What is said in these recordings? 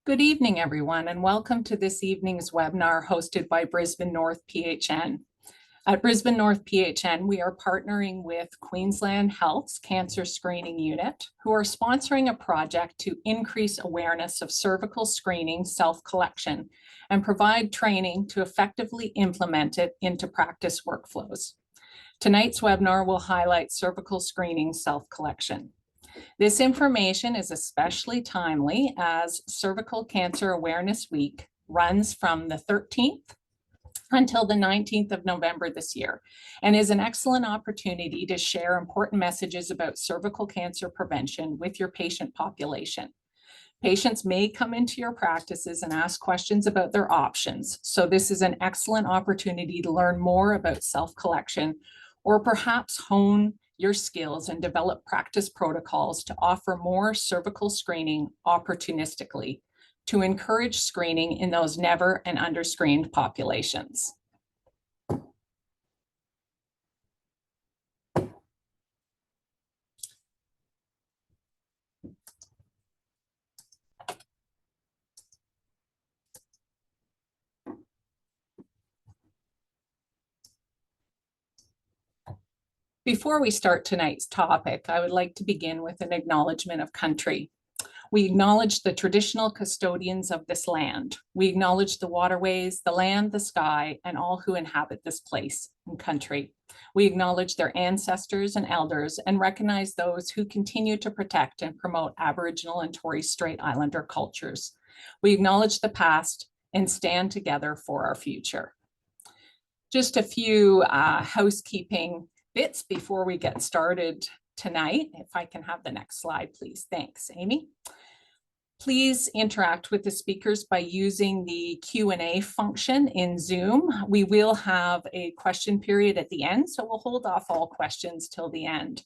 Good evening, everyone, and welcome to this evening's webinar hosted by Brisbane North PHN. At Brisbane North PHN, we are partnering with Queensland Health's Cancer Screening Unit, who are sponsoring a project to increase awareness of cervical screening self-collection and provide training to effectively implement it into practice workflows. Tonight's webinar will highlight cervical screening self-collection. This information is especially timely as Cervical Cancer Awareness Week runs from the 13th until the 19th of November this year, and is an excellent opportunity to share important messages about cervical cancer prevention with your patient population. Patients may come into your practices and ask questions about their options, so this is an excellent opportunity to learn more about self-collection or perhaps hone your skills and develop practice protocols to offer more cervical screening opportunistically to encourage screening in those never and underscreened populations. Before we start tonight's topic, I would like to begin with an acknowledgement of country. We acknowledge the traditional custodians of this land. We acknowledge the waterways, the land, the sky, and all who inhabit this place and country. We acknowledge their ancestors and elders and recognize those who continue to protect and promote Aboriginal and Torres Strait Islander cultures. We acknowledge the past and stand together for our future. Just a few housekeeping bits before we get started tonight. If I can have the next slide, please. Thanks, Amy. Please interact with the speakers by using the Q&A function in Zoom. We will have a question period at the end, so we'll hold off all questions till the end.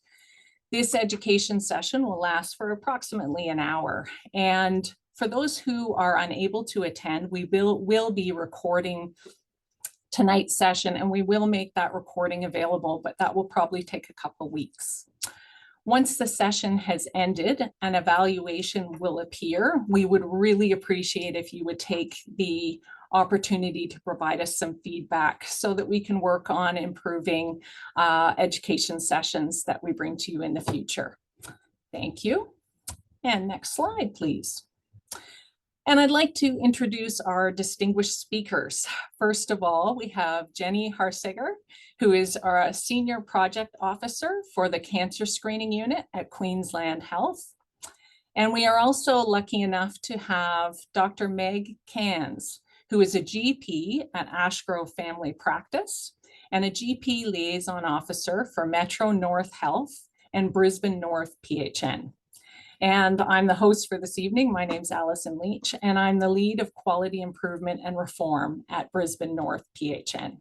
This education session will last for approximately an hour. And for those who are unable to attend, we will be recording tonight's session, and we will make that recording available, but that will probably take a couple weeks. Once the session has ended, an evaluation will appear. We would really appreciate if you would take the opportunity to provide us some feedback so that we can work on improving education sessions that we bring to you in the future. Thank you. And next slide, please. And I'd like to introduce our distinguished speakers. First of all, we have Jenny Harsiger, who is our Senior Project Officer for the Cancer Screening Unit at Queensland Health. And we are also lucky enough to have Dr. Meg Cairns, who is a GP at Ashgrove Family Practice and a GP Liaison Officer for Metro North Health and Brisbane North PHN. And I'm the host for this evening. My name's Alison Leach, and I'm the lead of quality improvement and reform at Brisbane North PHN.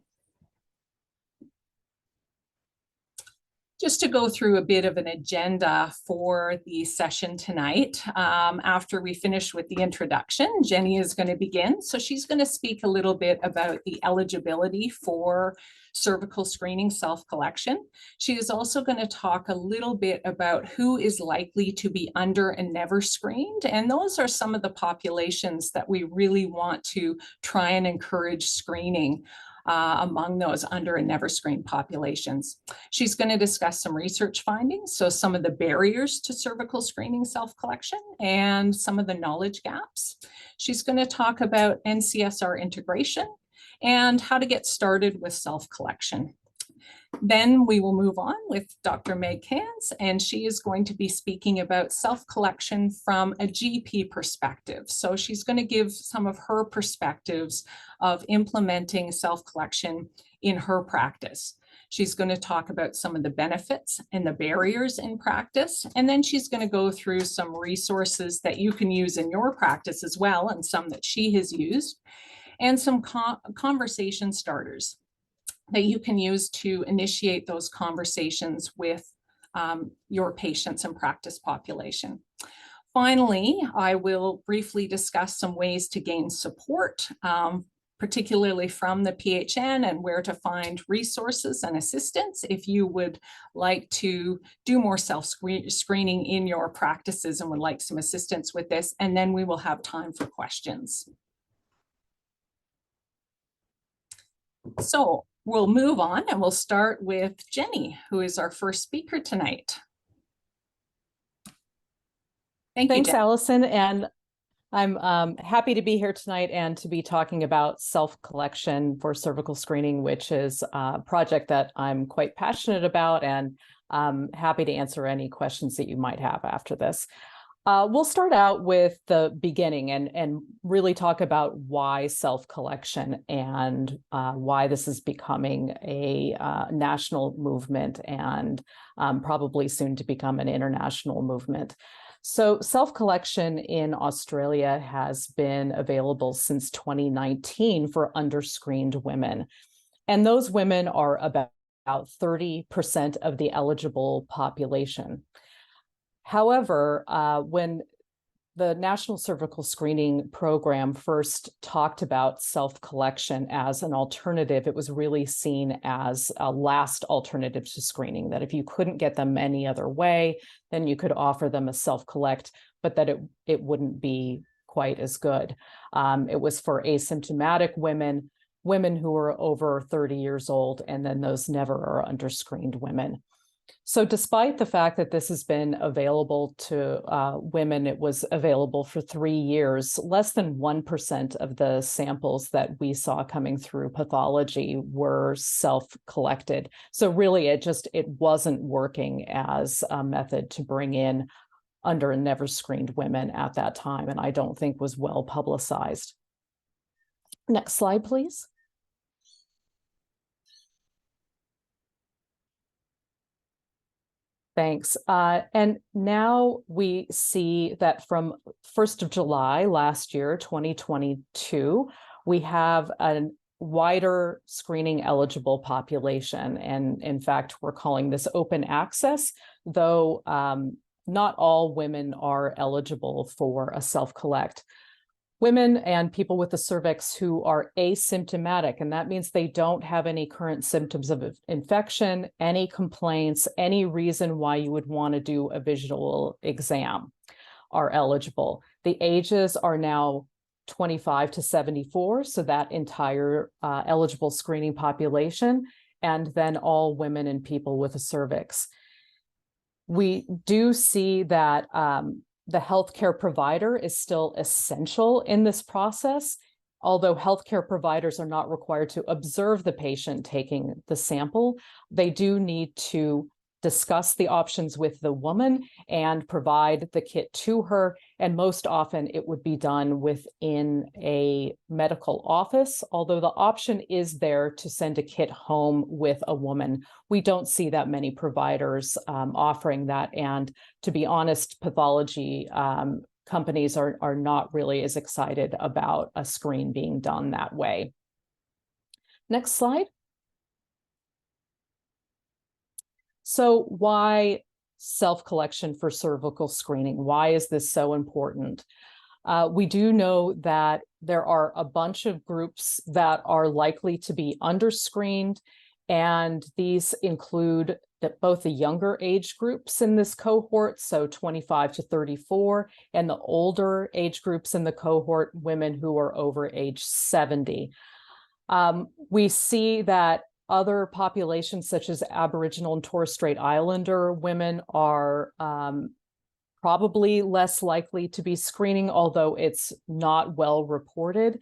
Just to go through a bit of an agenda for the session tonight, after we finish with the introduction, Jenny is going to begin. So she's going to speak a little bit about the eligibility for cervical screening self-collection. She is also going to talk a little bit about who is likely to be under and never screened. And those are some of the populations that we really want to try and encourage screening among those under and never screened populations. She's going to discuss some research findings, so some of the barriers to cervical screening self-collection and some of the knowledge gaps. She's going to talk about NCSR integration and how to get started with self-collection. Then we will move on with Dr. Meg Cairns, and she is going to be speaking about self-collection from a GP perspective. So she's going to give some of her perspectives of implementing self-collection in her practice. She's going to talk about some of the benefits and the barriers in practice, and then she's going to go through some resources that you can use in your practice as well, and some that she has used, and some conversation starters that you can use to initiate those conversations with your patients and practice population. Finally, I will briefly discuss some ways to gain support particularly from the PHN, and where to find resources and assistance if you would like to do more self-screening in your practices and would like some assistance with this. And then we will have time for questions. So we'll move on and we'll start with Jenny, who is our first speaker tonight. Thanks, Jenny. Allison. And I'm happy to be here tonight and to be talking about self-collection for cervical screening, which is a project that I'm quite passionate about, and I'm happy to answer any questions that you might have after this. We'll start out with the beginning and really talk about why self-collection and why this is becoming a national movement and probably soon to become an international movement. So self-collection in Australia has been available since 2019 for under-screened women. And those women are about 30% of the eligible population. However, when the National Cervical Screening Program first talked about self-collection as an alternative, it was really seen as a last alternative to screening, that if you couldn't get them any other way, then you could offer them a self-collect, but that it wouldn't be quite as good. It was for asymptomatic women, women who are over 30 years old, and then those never or under-screened women. So despite the fact that this has been available to women, it was available for 3 years, less than 1% of the samples that we saw coming through pathology were self-collected. So really, it wasn't working as a method to bring in under and never screened women at that time, and I don't think was well publicized. Next slide, please. Thanks. And now we see that from 1st of July last year, 2022, we have a wider screening eligible population. And in fact, we're calling this open access, though not all women are eligible for a self-collect. Women and people with the cervix who are asymptomatic, and that means they don't have any current symptoms of infection, any complaints, any reason why you would want to do a visual exam, are eligible. The ages are now 25 to 74, so that entire eligible screening population, and then all women and people with a cervix. We do see that the healthcare provider is still essential in this process, although healthcare providers are not required to observe the patient taking the sample. They do need to discuss the options with the woman and provide the kit to her. And most often it would be done within a medical office, although the option is there to send a kit home with a woman. We don't see that many providers offering that. And to be honest, pathology companies are not really as excited about a screen being done that way. Next slide. So why self-collection for cervical screening? Why is this so important? We do know that there are a bunch of groups that are likely to be underscreened, and these include both the younger age groups in this cohort, so 25 to 34, and the older age groups in the cohort, women who are over age 70. We see that other populations, such as Aboriginal and Torres Strait Islander women, are probably less likely to be screening, although it's not well reported.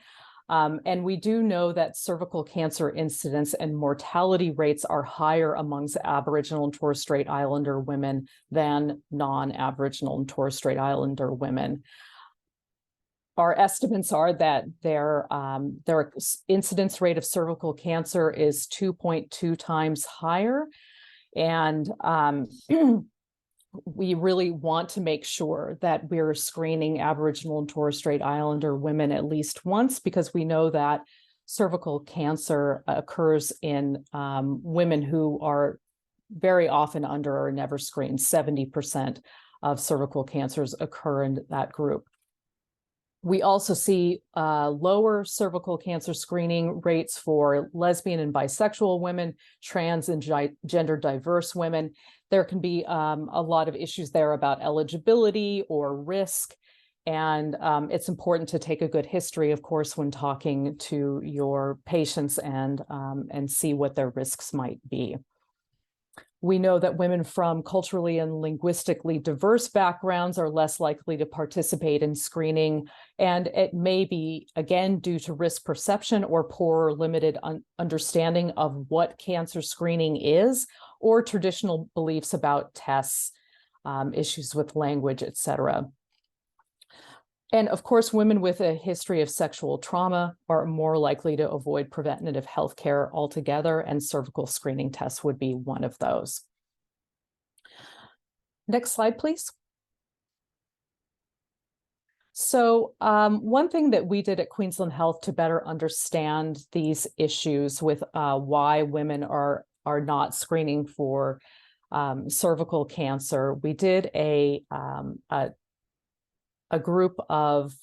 And we do know that cervical cancer incidence and mortality rates are higher amongst Aboriginal and Torres Strait Islander women than non-Aboriginal and Torres Strait Islander women. Our estimates are that their incidence rate of cervical cancer is 2.2 times higher. And we really want to make sure that we're screening Aboriginal and Torres Strait Islander women at least once, because we know that cervical cancer occurs in women who are very often under or never screened. 70% of cervical cancers occur in that group. We also see lower cervical cancer screening rates for lesbian and bisexual women, trans and gender diverse women. There can be a lot of issues there about eligibility or risk. And it's important to take a good history, of course, when talking to your patients and see what their risks might be. We know that women from culturally and linguistically diverse backgrounds are less likely to participate in screening, and it may be, again, due to risk perception or poor or limited understanding of what cancer screening is, or traditional beliefs about tests, issues with language, etc. And of course, women with a history of sexual trauma are more likely to avoid preventative health care altogether, and cervical screening tests would be one of those. Next slide, please. So one thing that we did at Queensland Health to better understand these issues with why women are not screening for cervical cancer, we did a group of,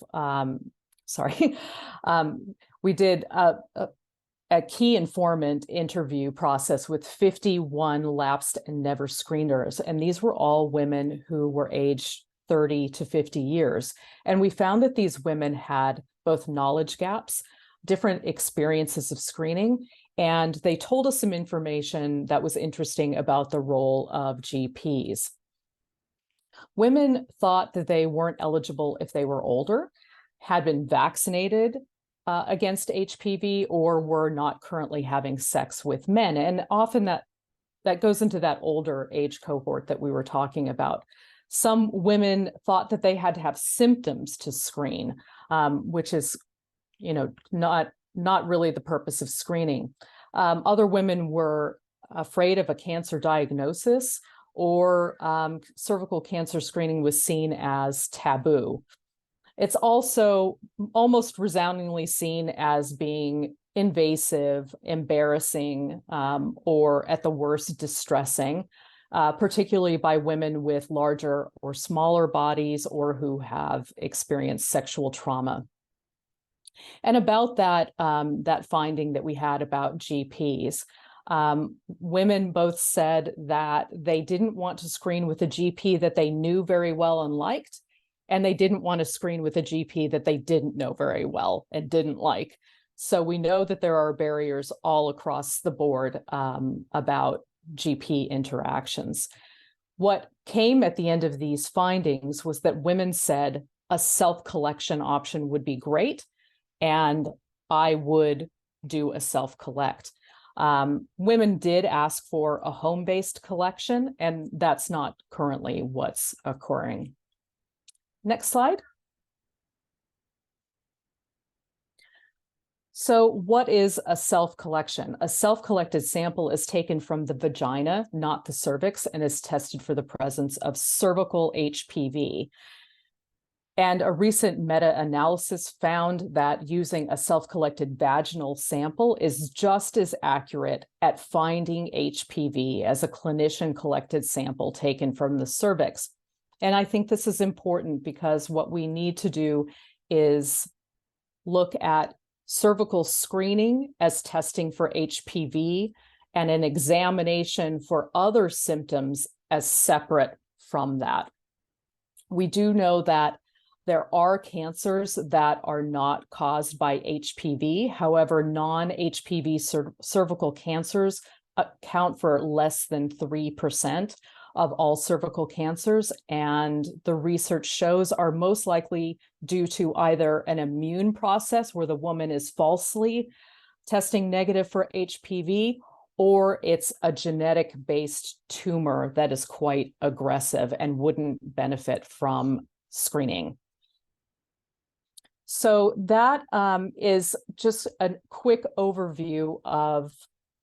we did a key informant interview process with 51 lapsed and never screeners. And these were all women who were aged 30 to 50 years. And we found that these women had both knowledge gaps, different experiences of screening, and they told us some information that was interesting about the role of GPs. Women thought that they weren't eligible if they were older, had been vaccinated against HPV, or were not currently having sex with men. And often that goes into that older age cohort that we were talking about. Some women thought that they had to have symptoms to screen, which is, not really the purpose of screening. Other women were afraid of a cancer diagnosis, or cervical cancer screening was seen as taboo. It's also almost resoundingly seen as being invasive, embarrassing, or at the worst, distressing, particularly by women with larger or smaller bodies or who have experienced sexual trauma. And about that, that finding that we had about GPs, women both said that they didn't want to screen with a GP that they knew very well and liked, and they didn't want to screen with a GP that they didn't know very well and didn't like. So we know that there are barriers all across the board about GP interactions. What came at the end of these findings was that women said a self-collection option would be great, and I would do a self-collect. Women did ask for a home-based collection, and that's not currently what's occurring. Next slide. So what is a self-collection? A self-collected sample is taken from the vagina, not the cervix, and is tested for the presence of cervical HPV. And a recent meta-analysis found that using a self-collected vaginal sample is just as accurate at finding HPV as a clinician-collected sample taken from the cervix. And I think this is important because what we need to do is look at cervical screening as testing for HPV and an examination for other symptoms as separate from that. We do know that there are cancers that are not caused by HPV. However, non-HPV cervical cancers account for less than 3% of all cervical cancers, and the research shows are most likely due to either an immune process where the woman is falsely testing negative for HPV, or it's a genetic-based tumor that is quite aggressive and wouldn't benefit from screening. So that is just a quick overview of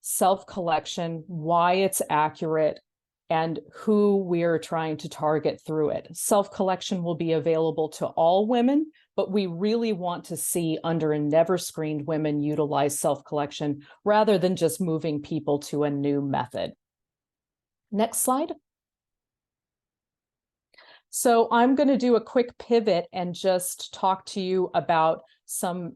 self-collection, why it's accurate, and who we're trying to target through it. Self-collection will be available to all women, but we really want to see under and never screened women utilize self-collection rather than just moving people to a new method. Next slide. So I'm going to do a quick pivot and just talk to you about some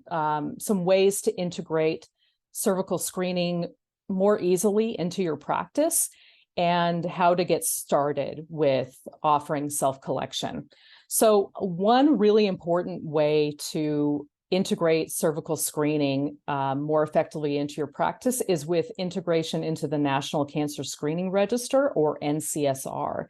ways to integrate cervical screening more easily into your practice and how to get started with offering self-collection. So one really important way to integrate cervical screening more effectively into your practice is with integration into the National Cancer Screening Register, or NCSR.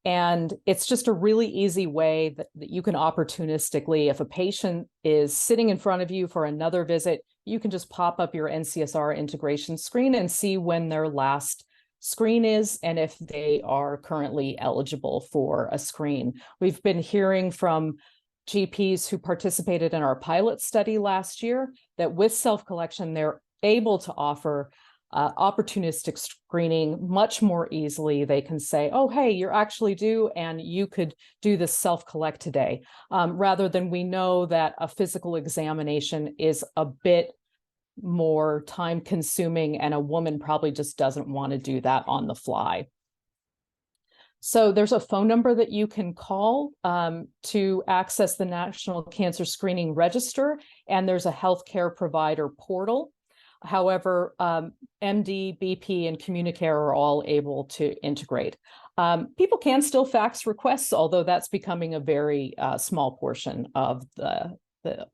And it's just a really easy way that you can opportunistically, if a patient is sitting in front of you for another visit, you can just pop up your NCSR integration screen and see when their last screen is and if they are currently eligible for a screen. We've been hearing from GPs who participated in our pilot study last year that with self-collection, they're able to offer opportunistic screening much more easily. They can say, oh, hey, you're actually due and you could do this self-collect today, rather than we know that a physical examination is a bit more time consuming and a woman probably just doesn't want to do that on the fly. So there's a phone number that you can call to access the National Cancer Screening Register, and there's a healthcare provider portal. However, MD, BP, and Communicare are all able to integrate. People can still fax requests, although that's becoming a very small portion of the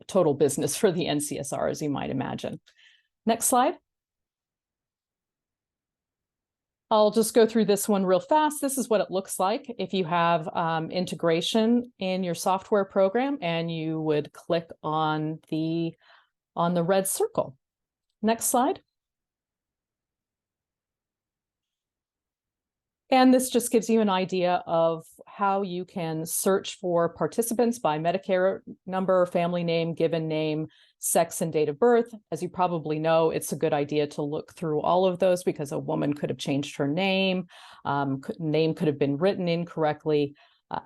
total business for the NCSR, as you might imagine. Next slide. I'll just go through this one real fast. This is what it looks like if you have integration in your software program, and you would click on the red circle. Next slide. And this just gives you an idea of how you can search for participants by Medicare number, family name, given name, sex, and date of birth. As you probably know, it's a good idea to look through all of those because a woman could have changed her name, name could have been written incorrectly.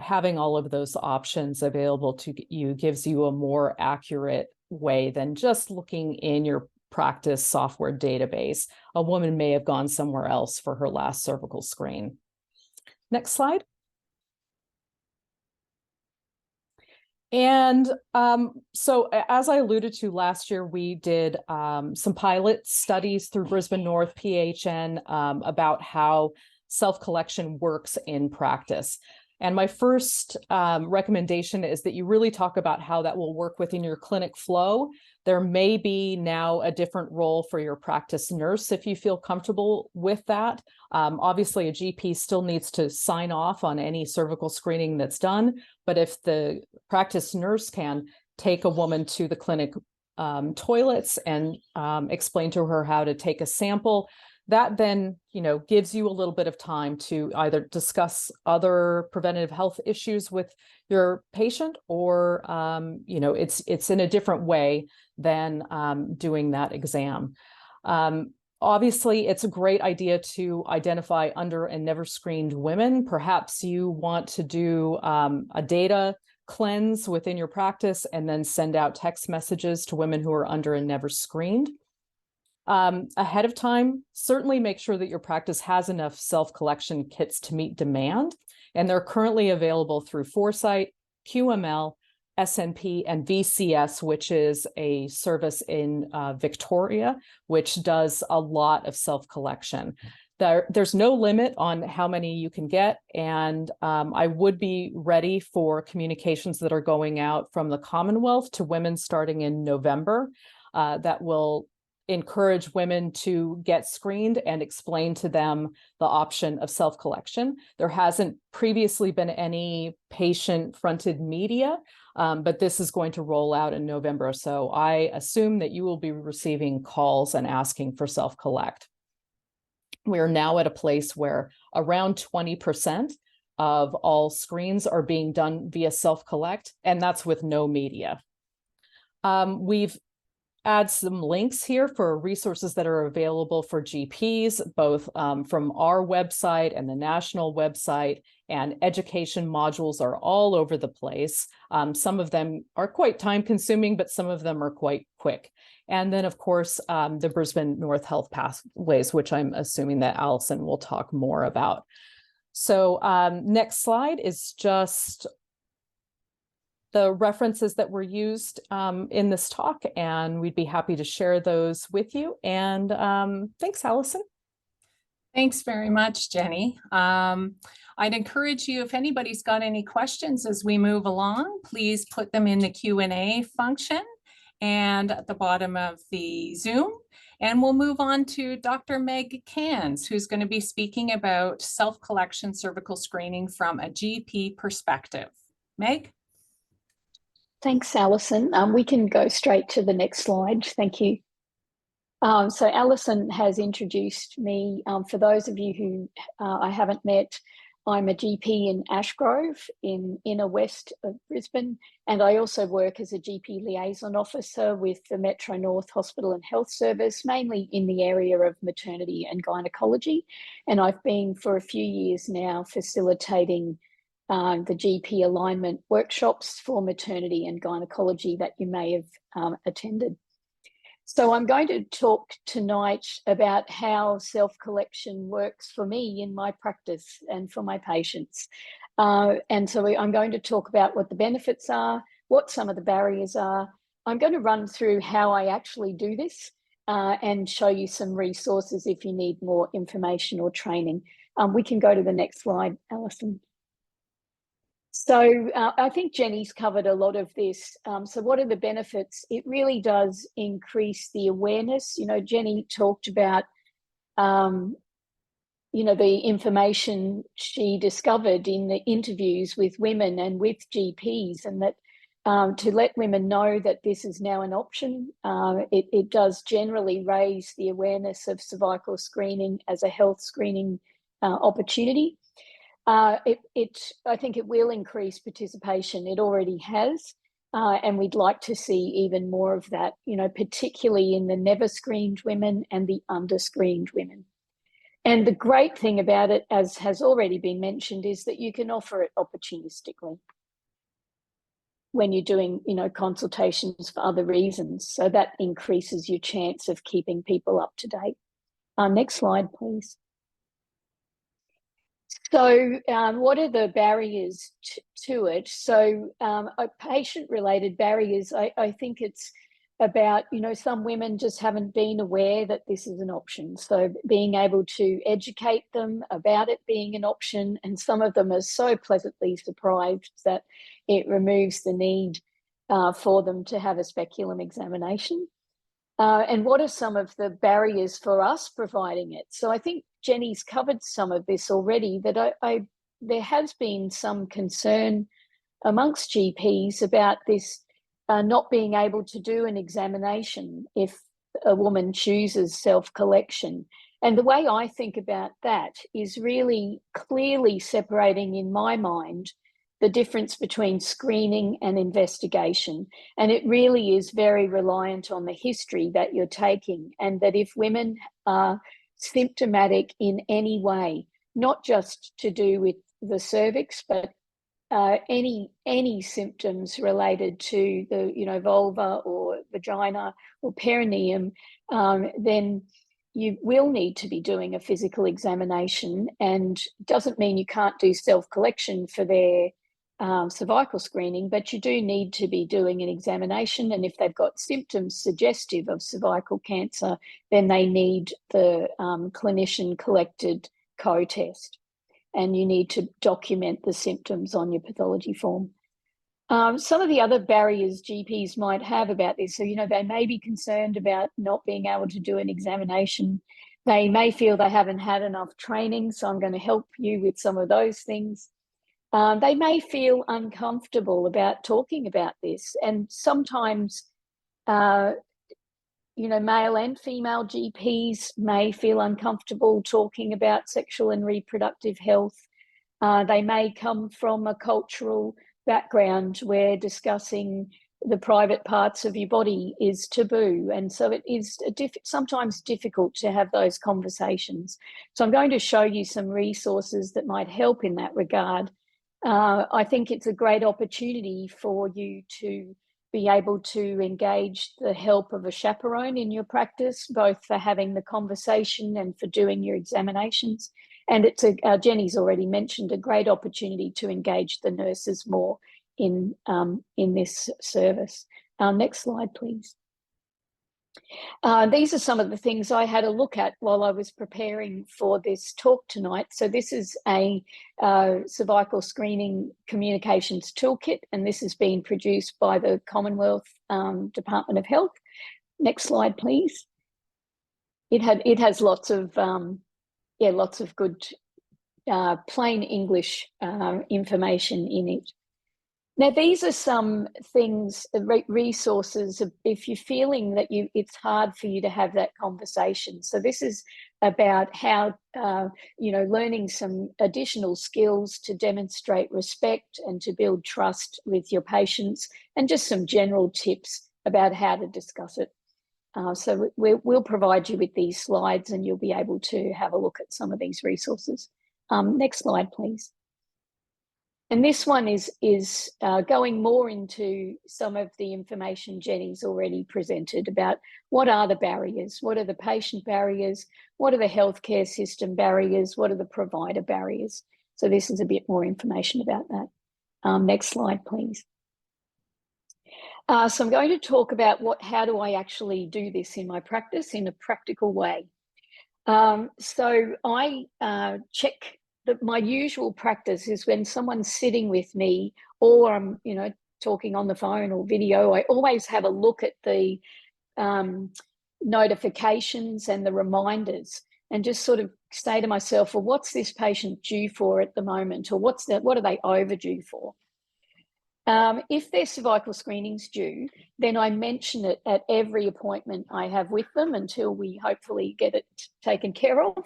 Having all of those options available to you gives you a more accurate way than just looking in your practice software database. A woman may have gone somewhere else for her last cervical screen. Next slide. And so as I alluded to last year, we did some pilot studies through Brisbane North PHN about how self-collection works in practice. And my first recommendation is that you really talk about how that will work within your clinic flow. There may be now a different role for your practice nurse if you feel comfortable with that. Obviously, a GP still needs to sign off on any cervical screening that's done, but if the practice nurse can take a woman to the clinic toilets and explain to her how to take a sample, that then, gives you a little bit of time to either discuss other preventative health issues with your patient, or, it's in a different way than doing that exam. Obviously, it's a great idea to identify under and never screened women. Perhaps you want to do a data cleanse within your practice and then send out text messages to women who are under and never screened. Ahead of time, certainly make sure that your practice has enough self-collection kits to meet demand, and they're currently available through Foresight, QML, SNP, and VCS, which is a service in Victoria, which does a lot of self-collection. There's no limit on how many you can get, and I would be ready for communications that are going out from the Commonwealth to women starting in November that will encourage women to get screened and explain to them the option of self-collection. There hasn't previously been any patient-fronted media, but this is going to roll out in November. So I assume that you will be receiving calls and asking for self-collect. We are now at a place where around 20% of all screens are being done via self-collect, and that's with no media. We've add some links here for resources that are available for GPs, both from our website and the national website, and education modules are all over the place. Some of them are quite time consuming, but some of them are quite quick. And then, of course, the Brisbane North Health Pathways, which I'm assuming that Allison will talk more about. So next slide is just the references that were used in this talk, and we'd be happy to share those with you. And thanks, Allison. Thanks very much, Jenny. I'd encourage you, if anybody's got any questions as we move along, please put them in the Q&A function and at the bottom of the Zoom. And we'll move on to Dr. Meg Cairns, who's going to be speaking about self-collection cervical screening from a GP perspective. Meg? Thanks, Alison. We can go straight to the next slide. Thank you. So Alison has introduced me. For those of you who I haven't met, I'm a GP in Ashgrove in inner west of Brisbane, and I also work as a GP liaison officer with the Metro North Hospital and Health Service, mainly in the area of maternity and gynecology. And I've been for a few years now facilitating the GP alignment workshops for maternity and gynecology that you may have attended. So I'm going to talk tonight about how self-collection works for me in my practice and for my patients. And so I'm going to talk about what the benefits are, what some of the barriers are. I'm going to run through how I actually do this and show you some resources if you need more information or training. We can go to the next slide, Alison. So I think Jenny's covered a lot of this. So what are the benefits? It really does increase the awareness. You know, Jenny talked about, you know, the information she discovered in the interviews with women and with GPs, and that to let women know that this is now an option, it does generally raise the awareness of cervical screening as a health screening opportunity. I think it will increase participation. It already has, and we'd like to see even more of that, you know, particularly in the never screened women and the under screened women. And the great thing about it, as has already been mentioned, is that you can offer it opportunistically when you're doing, you know, consultations for other reasons. So that increases your chance of keeping people up to date. Next slide, please. So what are the barriers to it? So patient-related barriers, I think it's about, you know, some women just haven't been aware that this is an option. So being able to educate them about it being an option, and some of them are so pleasantly surprised that it removes the need for them to have a speculum examination. And what are some of the barriers for us providing it? So I think Jenny's covered some of this already, that there has been some concern amongst GPs about this not being able to do an examination if a woman chooses self-collection. And the way I think about that is really clearly separating in my mind the difference between screening and investigation. And it really is very reliant on the history that you're taking, and that if women are symptomatic in any way, not just to do with the cervix, but any symptoms related to the, you know, vulva or vagina or perineum, then you will need to be doing a physical examination. And it doesn't mean you can't do self-collection for their cervical screening, but you do need to be doing an examination. And if they've got symptoms suggestive of cervical cancer, then they need the clinician collected co-test, and you need to document the symptoms on your pathology form. Some of the other barriers GPs might have about this, so, you know, they may be concerned about not being able to do an examination. They may feel they haven't had enough training, so I'm going to help you with some of those things. They may feel uncomfortable about talking about this, and sometimes, you know, male and female GPs may feel uncomfortable talking about sexual and reproductive health. They may come from a cultural background where discussing the private parts of your body is taboo, and so it is sometimes difficult to have those conversations. So I'm going to show you some resources that might help in that regard. I think it's a great opportunity for you to be able to engage the help of a chaperone in your practice, both for having the conversation and for doing your examinations. And it's Jenny's already mentioned, a great opportunity to engage the nurses more in this service. Next slide, please. These are some of the things I had a look at while I was preparing for this talk tonight. So this is a cervical screening communications toolkit, and this has been produced by the Commonwealth Department of Health. Next slide, please. It has lots of lots of good plain English information in it. Now, these are some things, resources, if you're feeling that it's hard for you to have that conversation. So this is about how, learning some additional skills to demonstrate respect and to build trust with your patients, and just some general tips about how to discuss it. So we'll provide you with these slides, and you'll be able to have a look at some of these resources. Next slide, please. And this one is going more into some of the information Jenny's already presented about what are the barriers, what are the patient barriers, what are the healthcare system barriers, what are the provider barriers. So this is a bit more information about that. Next slide, please. So I'm going to talk about how do I actually do this in my practice in a practical way. So I check that my usual practice is when someone's sitting with me, or I'm, talking on the phone or video, I always have a look at the notifications and the reminders, and just sort of say to myself, well, what's this patient due for at the moment? Or what are they overdue for? If their cervical screening's due, then I mention it at every appointment I have with them until we hopefully get it taken care of.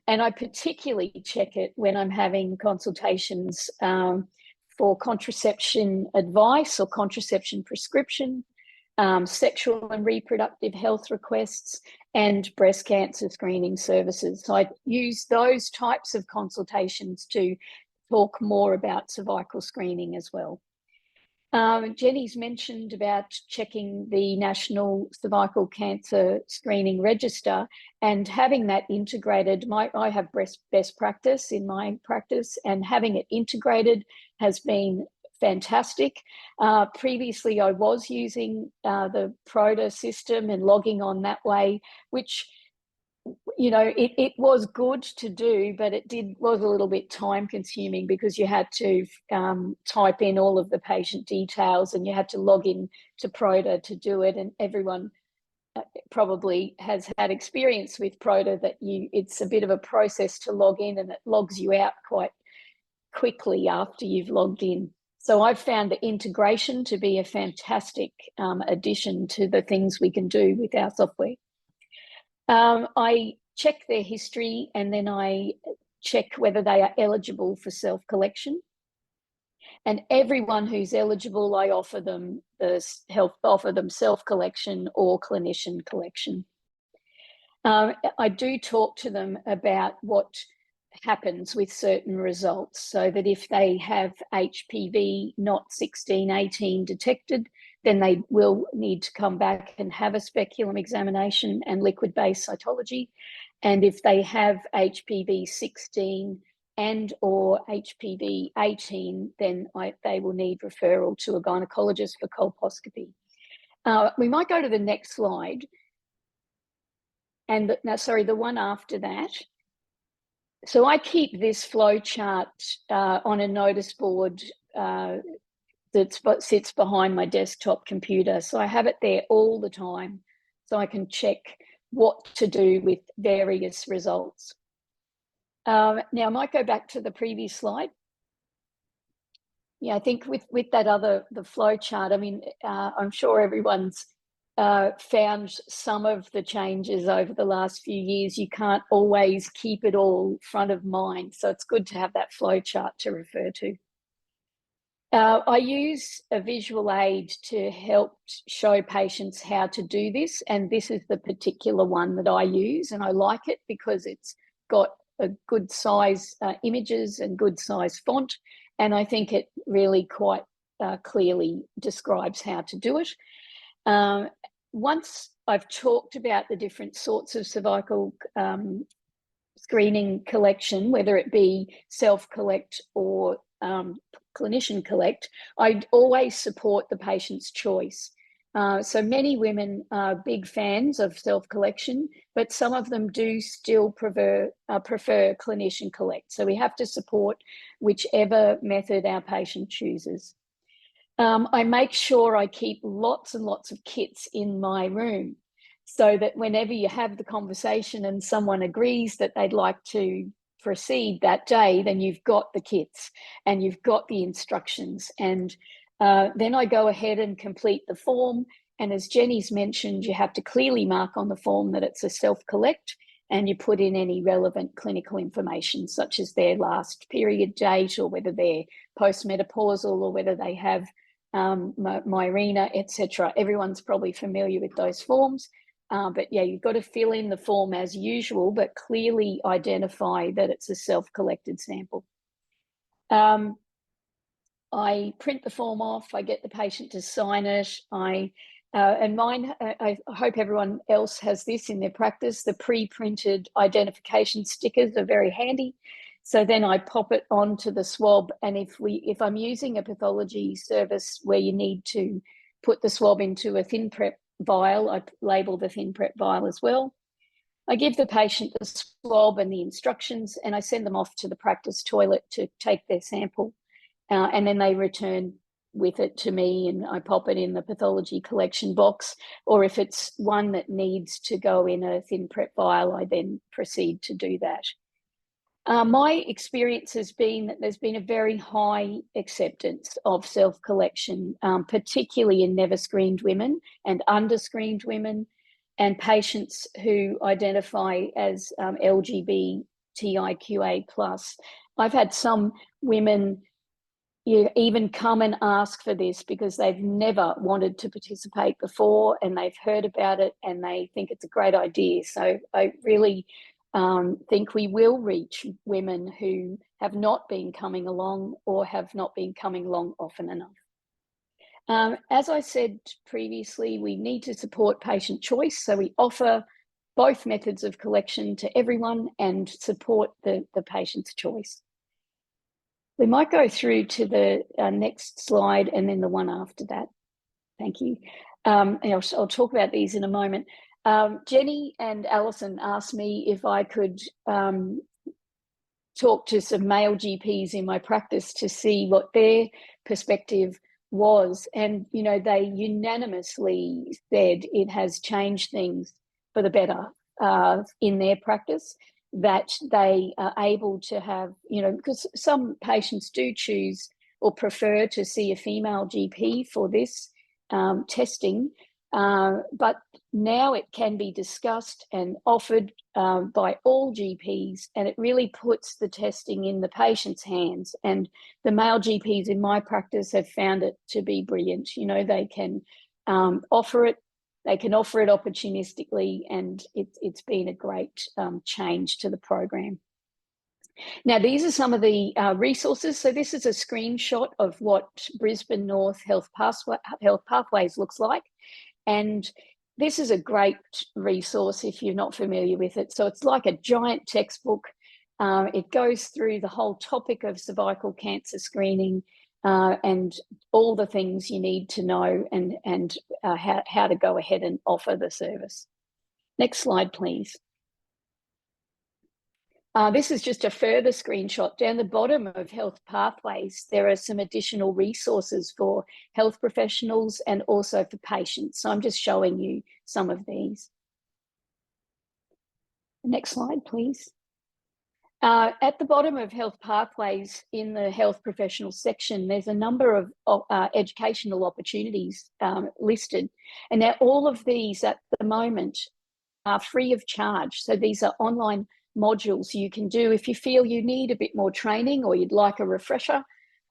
And I particularly check it when I'm having consultations for contraception advice or contraception prescription, sexual and reproductive health requests, and breast cancer screening services. So I use those types of consultations to talk more about cervical screening as well. Jenny's mentioned about checking the National Cervical Cancer Screening Register and having that integrated. I have best practice in my practice, and having it integrated has been fantastic. Previously, I was using the PROTA system and logging on that way, which it was good to do, but was a little bit time consuming because you had to type in all of the patient details, and you had to log in to PROTA to do it. And everyone probably has had experience with PROTA that it's a bit of a process to log in, and it logs you out quite quickly after you've logged in. So I've found the integration to be a fantastic addition to the things we can do with our software. I check their history, and then I check whether they are eligible for self-collection. And everyone who's eligible, I offer them self-collection or clinician collection. I do talk to them about what happens with certain results, so that if they have HPV not 16-18 detected, then they will need to come back and have a speculum examination and liquid-based cytology. And if they have HPV 16 and or HPV 18, then they will need referral to a gynecologist for colposcopy. We might go to the next slide. And the one after that. So I keep this flow chart on a notice board that sits behind my desktop computer. So I have it there all the time, so I can check what to do with various results. Now I might go back to the previous slide. Yeah, I think with the flow chart, I mean, I'm sure everyone's found some of the changes over the last few years. You can't always keep it all front of mind, so it's good to have that flow chart to refer to. I use a visual aid to help show patients how to do this, and this is the particular one that I use, and I like it because it's got a good size images and good size font, and I think it really quite clearly describes how to do it. Once I've talked about the different sorts of cervical screening collection, whether it be self-collect or clinician collect, I always support the patient's choice. So many women are big fans of self-collection, but some of them do still prefer clinician collect. So we have to support whichever method our patient chooses. I make sure I keep lots and lots of kits in my room so that whenever you have the conversation and someone agrees that they'd like to proceed that day, then you've got the kits and you've got the instructions. And then I go ahead and complete the form. And as Jenny's mentioned, you have to clearly mark on the form that it's a self-collect, and you put in any relevant clinical information, such as their last period date, or whether they're postmenopausal, or whether they have Mirena, etc. Everyone's probably familiar with those forms. But yeah, you've got to fill in the form as usual, but clearly identify that it's a self-collected sample. I print the form off, I get the patient to sign it. And mine, I hope everyone else has this in their practice. The pre-printed identification stickers are very handy. So then I pop it onto the swab. And if I'm using a pathology service where you need to put the swab into a thin prep vial, I label the thin prep vial as well. I give the patient the swab and the instructions, and I send them off to the practice toilet to take their sample. And then they return with it to me, and I pop it in the pathology collection box. Or if it's one that needs to go in a thin prep vial, I then proceed to do that. My experience has been that there's been a very high acceptance of self-collection, particularly in never screened women and under-screened women, and patients who identify as LGBTIQA+. I've had some women even come and ask for this because they've never wanted to participate before, and they've heard about it and they think it's a great idea. So I really think we will reach women who have not been coming along or have not been coming along often enough. As I said previously, we need to support patient choice. So we offer both methods of collection to everyone and support the patient's choice. We might go through to the next slide and then the one after that. Thank you. And I'll talk about these in a moment. Jenny and Alison asked me if I could talk to some male GPs in my practice to see what their perspective was. And, you know, they unanimously said it has changed things for the better in their practice, that they are able to have, you know, because some patients do choose or prefer to see a female GP for this testing, but now it can be discussed and offered by all GPs, and it really puts the testing in the patient's hands. And the male GPs in my practice have found it to be brilliant. You know, they can offer it. They can offer it opportunistically, and it's been a great change to the program. Now, these are some of the resources. So this is a screenshot of what Brisbane North Health Pathways looks like. And this is a great resource if you're not familiar with it. So it's like a giant textbook. It goes through the whole topic of cervical cancer screening, and all the things you need to know, and how to go ahead and offer the service. Next slide, please. This is just a further screenshot. Down the bottom of Health Pathways, there are some additional resources for health professionals and also for patients. So I'm just showing you some of these. Next slide, please. At the bottom of Health Pathways in the health professional section, there's a number of educational opportunities listed. And now all of these at the moment are free of charge. So these are online modules you can do if you feel you need a bit more training or you'd like a refresher.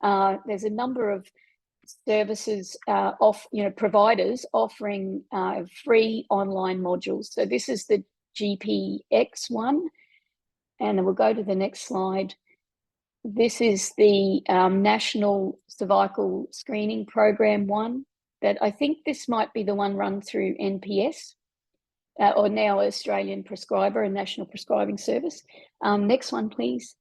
There's a number of services providers offering free online modules. So this is the GPX one. And we'll go to the next slide. This is the National Cervical Screening Program one, that I think this might be the one run through NPS. or now Australian prescriber and National Prescribing Service. Next one, please.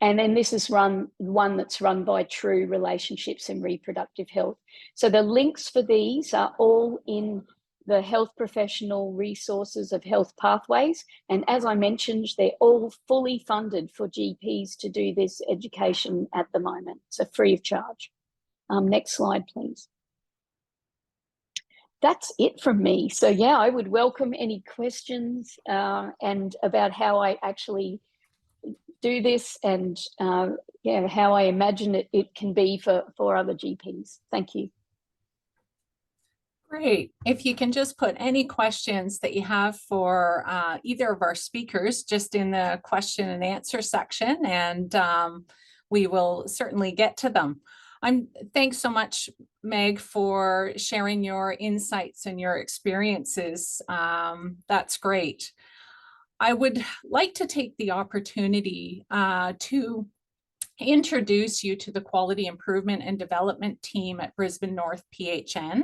And then this is one that's run by True Relationships and Reproductive Health. So the links for these are all in the health professional resources of Health Pathways. And as I mentioned, they're all fully funded for GPs to do this education at the moment, so free of charge. Next slide, please. That's it from me. So yeah, I would welcome any questions and about how I actually do this and yeah, how I imagine it can be for other GPs. Thank you. Great. If you can just put any questions that you have for either of our speakers just in the question and answer section, and we will certainly get to them. Thanks so much, Meg, for sharing your insights and your experiences. That's great. I would like to take the opportunity to introduce you to the Quality Improvement and Development team at Brisbane North PHN.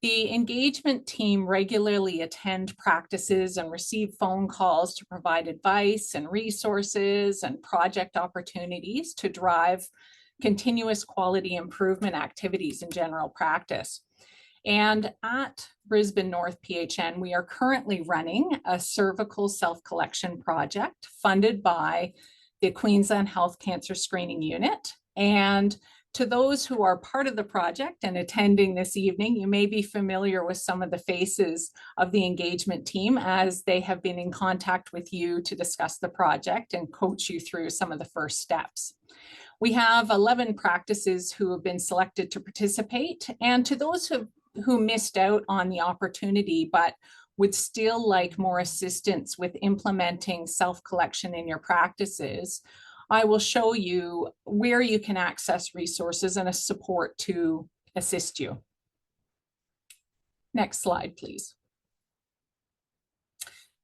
The engagement team regularly attend practices and receive phone calls to provide advice and resources and project opportunities to drive continuous quality improvement activities in general practice. And at Brisbane North PHN, we are currently running a cervical self-collection project funded by the Queensland Health Cancer Screening Unit. And to those who are part of the project and attending this evening, you may be familiar with some of the faces of the engagement team as they have been in contact with you to discuss the project and coach you through some of the first steps. We have 11 practices who have been selected to participate, and to those who missed out on the opportunity but would still like more assistance with implementing self-collection in your practices, I will show you where you can access resources and a support to assist you. Next slide, please.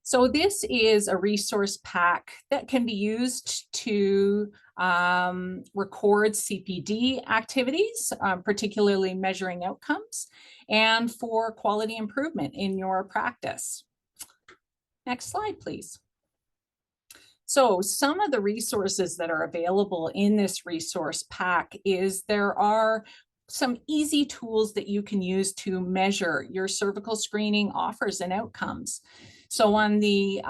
So this is a resource pack that can be used to record CPD activities, particularly measuring outcomes, and for quality improvement in your practice. Next slide, please. So some of the resources that are available in this resource pack is there are some easy tools that you can use to measure your cervical screening offers and outcomes. So on the,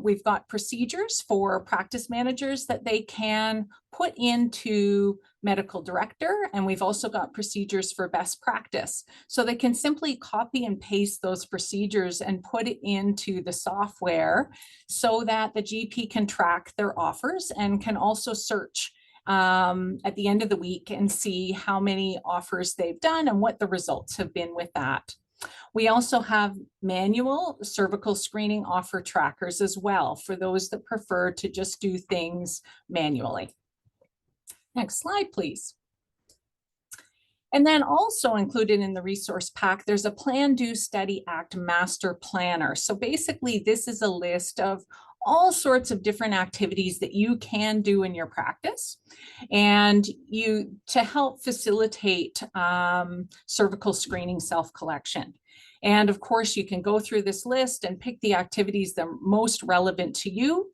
we've got procedures for practice managers that they can put into medical director, and we've also got procedures for best practice. So they can simply copy and paste those procedures and put it into the software so that the GP can track their offers and can also search at the end of the week and see how many offers they've done and what the results have been with that. We also have manual cervical screening offer trackers as well for those that prefer to just do things manually. Next slide, please. And then also included in the resource pack, there's a Plan, Do, Study, Act Master Planner. So basically, this is a list of all sorts of different activities that you can do in your practice and to help facilitate cervical screening self-collection. And of course, you can go through this list and pick the activities that are most relevant to you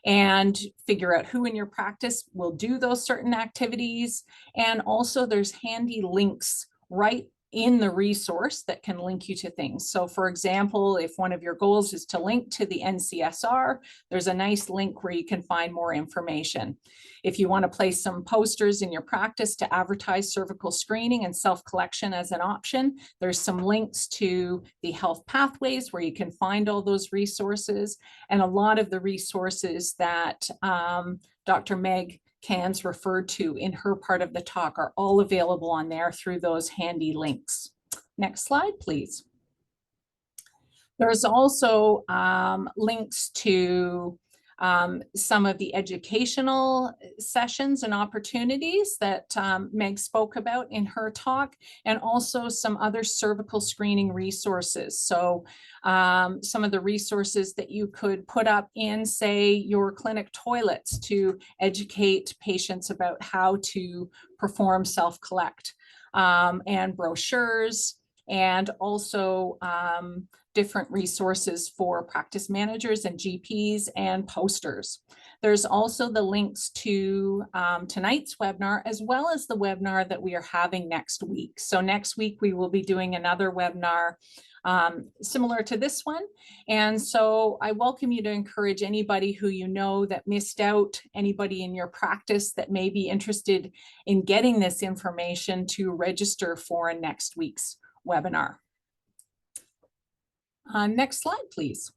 and figure out who in your practice will do those certain activities. And also there's handy links right in the resource that can link you to things. So for example, if one of your goals is to link to the NCSR, there's a nice link where you can find more information. If you want to place some posters in your practice to advertise cervical screening and self-collection as an option, there's some links to the health pathways where you can find all those resources. And a lot of the resources that Dr. Meg Cairns referred to in her part of the talk are all available on there through those handy links. Next slide, please. There's also links to some of the educational sessions and opportunities that Meg spoke about in her talk, and also some other cervical screening resources. So some of the resources that you could put up in, say, your clinic toilets to educate patients about how to perform self-collect, and brochures and also different resources for practice managers and GPs and posters. There's also the links to tonight's webinar, as well as the webinar that we are having next week. So next week we will be doing another webinar similar to this one. And so I welcome you to encourage anybody who you know that missed out, anybody in your practice that may be interested in getting this information, to register for next week's webinar. Next slide, please.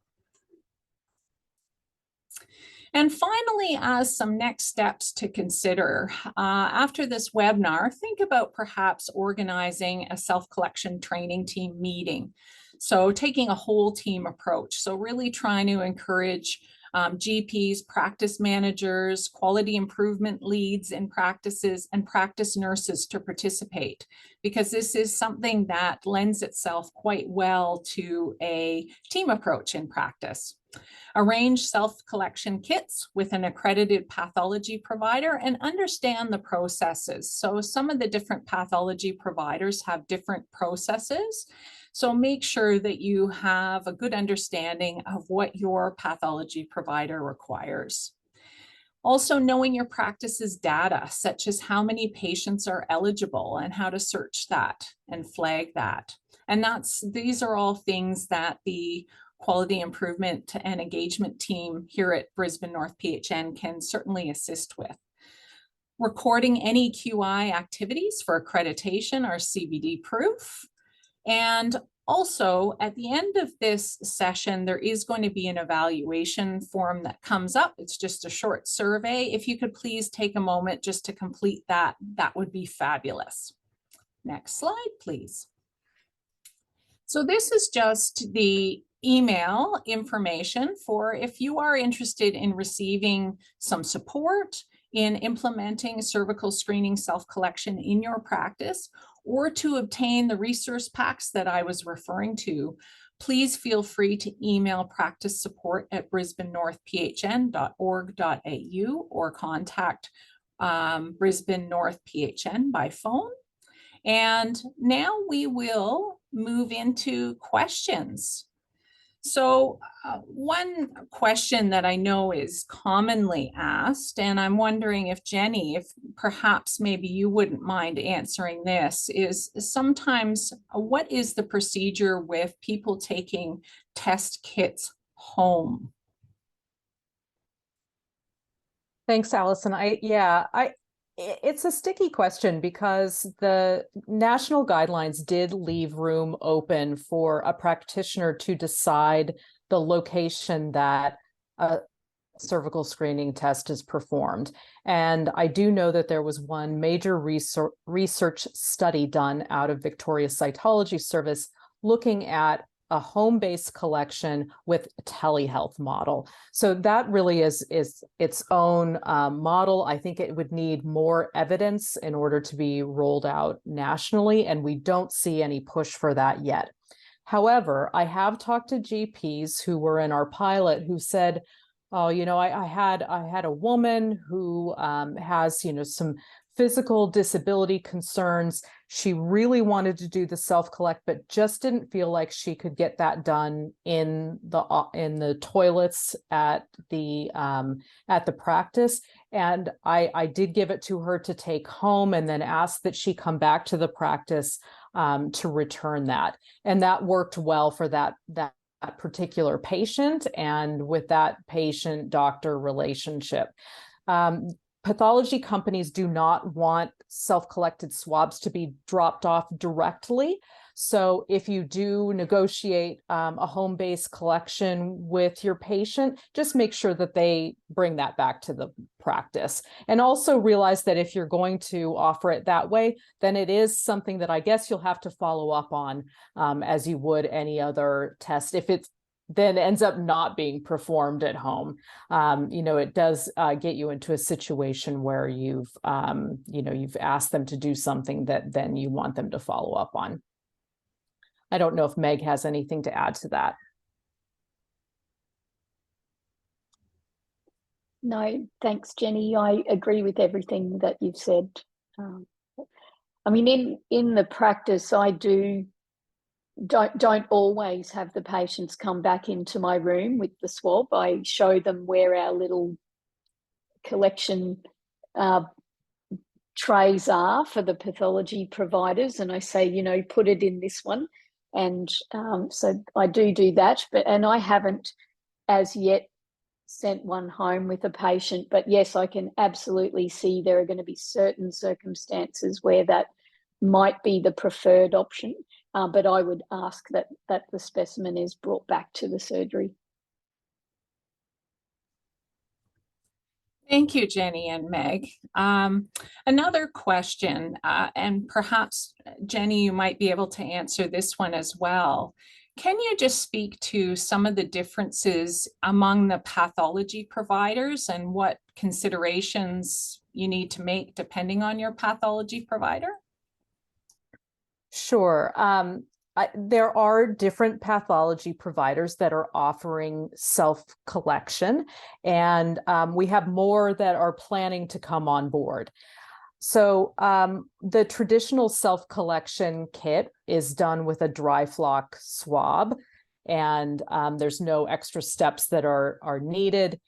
And finally, as some next steps to consider, after this webinar, think about perhaps organizing a self-collection training team meeting. So taking a whole team approach. So really trying to encourage GPs, practice managers, quality improvement leads in practices, and practice nurses to participate, because this is something that lends itself quite well to a team approach in practice. Arrange self-collection kits with an accredited pathology provider and understand the processes. So some of the different pathology providers have different processes. So make sure that you have a good understanding of what your pathology provider requires. Also, knowing your practice's data, such as how many patients are eligible and how to search that and flag that. And these are all things that the quality improvement and engagement team here at Brisbane North PHN can certainly assist with. Recording any QI activities for accreditation or CBD proof. And also, at the end of this session, there is going to be an evaluation form that comes up. It's just a short survey. If you could please take a moment just to complete that, that would be fabulous. Next slide, please. So this is just the email information for if you are interested in receiving some support in implementing cervical screening self-collection in your practice, or to obtain the resource packs that I was referring to. Please feel free to email practice support at brisbanenorthphn.org.au or contact Brisbane North PHN by phone. And now we will move into questions. So one question that I know is commonly asked, and I'm wondering if Jenny, if perhaps maybe you wouldn't mind answering this, is sometimes what is the procedure with people taking test kits home? Thanks, Allison. It's a sticky question because the national guidelines did leave room open for a practitioner to decide the location that a cervical screening test is performed. And I do know that there was one major research study done out of Victoria's Cytology Service looking at a home-based collection with a telehealth model. So that really is its own model. I think it would need more evidence in order to be rolled out nationally, and we don't see any push for that yet. However, I have talked to GPs who were in our pilot who said, oh, I had a woman who has, some physical disability concerns. She really wanted to do the self-collect, but just didn't feel like she could get that done in the toilets at the practice. And I did give it to her to take home, and then asked that she come back to the practice to return that. And that worked well for that particular patient and with that patient-doctor relationship. Pathology companies do not want self-collected swabs to be dropped off directly. So if you do negotiate a home-based collection with your patient, just make sure that they bring that back to the practice. And also realize that if you're going to offer it that way, then it is something that I guess you'll have to follow up on as you would any other test. If it's then ends up not being performed at home, it does get you into a situation where you've asked them to do something that then you want them to follow up on. I don't know if Meg has anything to add to that. No, thanks, Jenny. I agree with everything that you've said. I mean, in the practice, I do don't always have the patients come back into my room with the swab. I show them where our little collection trays are for the pathology providers, and I say, you know, put it in this one. And so I do that, and I haven't as yet sent one home with a patient, but yes, I can absolutely see there are going to be certain circumstances where that might be the preferred option, but I would ask that the specimen is brought back to the surgery. Thank you, Jenny and Meg. Another question, and perhaps, Jenny, you might be able to answer this one as well. Can you just speak to some of the differences among the pathology providers and what considerations you need to make depending on your pathology provider? Sure. There are different pathology providers that are offering self-collection, and we have more that are planning to come on board. So the traditional self-collection kit is done with a dry flock swab, and there's no extra steps that are needed.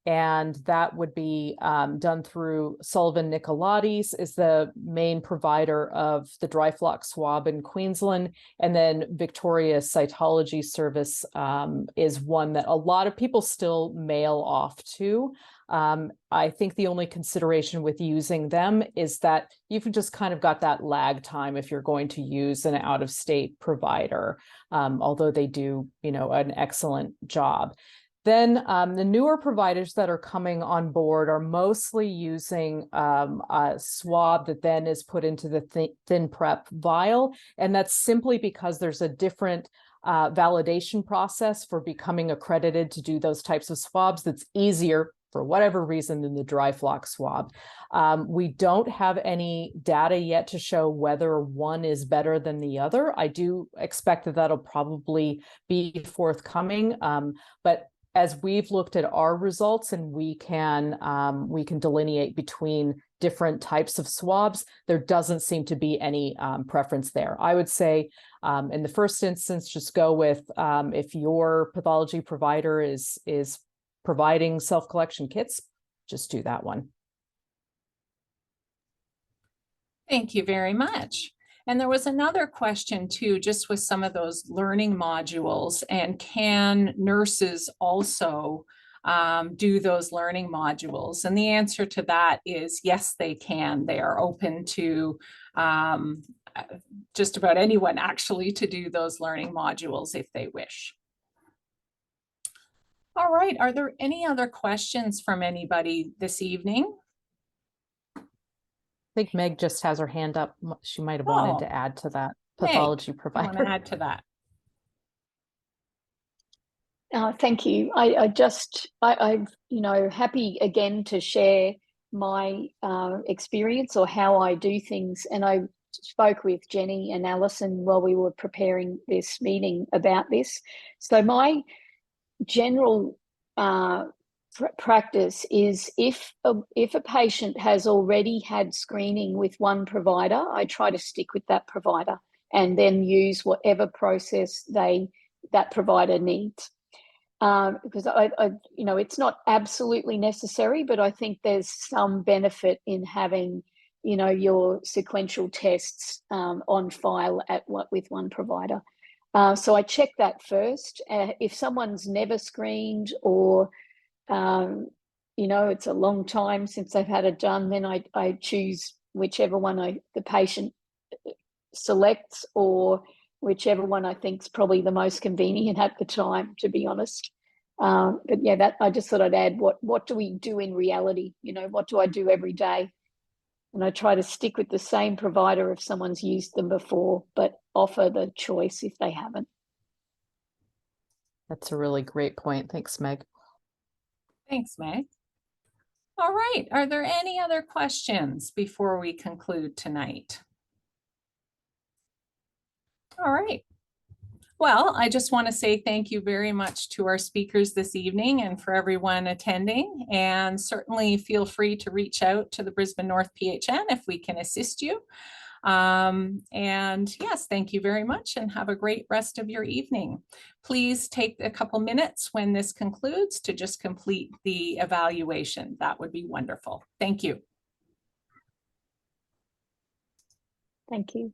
And that would be done through Sullivan Nicolaides is the main provider of the dry flock swab in Queensland. And then Victoria Cytology Service is one that a lot of people still mail off to. I think the only consideration with using them is that you've just kind of got that lag time if you're going to use an out-of-state provider, although they do, you know, an excellent job. Then the newer providers that are coming on board are mostly using a swab that then is put into the thin prep vial. And that's simply because there's a different validation process for becoming accredited to do those types of swabs that's easier for whatever reason than the dry flock swab. We don't have any data yet to show whether one is better than the other. I do expect that that'll probably be forthcoming, but as we've looked at our results and we can delineate between different types of swabs, there doesn't seem to be any preference there. I would say in the first instance, just go with if your pathology provider is providing self-collection kits, just do that one. Thank you very much. And there was another question too, just with some of those learning modules, and can nurses also do those learning modules? And the answer to that is yes, they can. They are open to just about anyone actually to do those learning modules if they wish. All right, are there any other questions from anybody this evening? I think Meg just has her hand up. She might have wanted to add to that. Pathology provider. I want to add to that. Thank you. I'm you know, happy again to share my experience or how I do things. And I spoke with Jenny and Alison while we were preparing this meeting about this. So my general practice is if a patient has already had screening with one provider, I try to stick with that provider and then use whatever process that provider needs. Because I you know, it's not absolutely necessary, but I think there's some benefit in having, you know, your sequential tests on file with one provider. So I check that first. If someone's never screened or you know, it's a long time since they've had it done, then I choose whichever one the patient selects, or whichever one I think is probably the most convenient at the time, to be honest. But yeah, that I just thought I'd add, what do we do in reality? You know, what do I do every day? And I try to stick with the same provider if someone's used them before, but offer the choice if they haven't. That's a really great point. Thanks, Meg. Thanks, Meg. All right, are there any other questions before we conclude tonight? All right. Well, I just want to say thank you very much to our speakers this evening and for everyone attending. And certainly feel free to reach out to the Brisbane North PHN if we can assist you. And yes, thank you very much and have a great rest of your evening. Please take a couple minutes when this concludes to just complete the evaluation. That would be wonderful. Thank you. Thank you.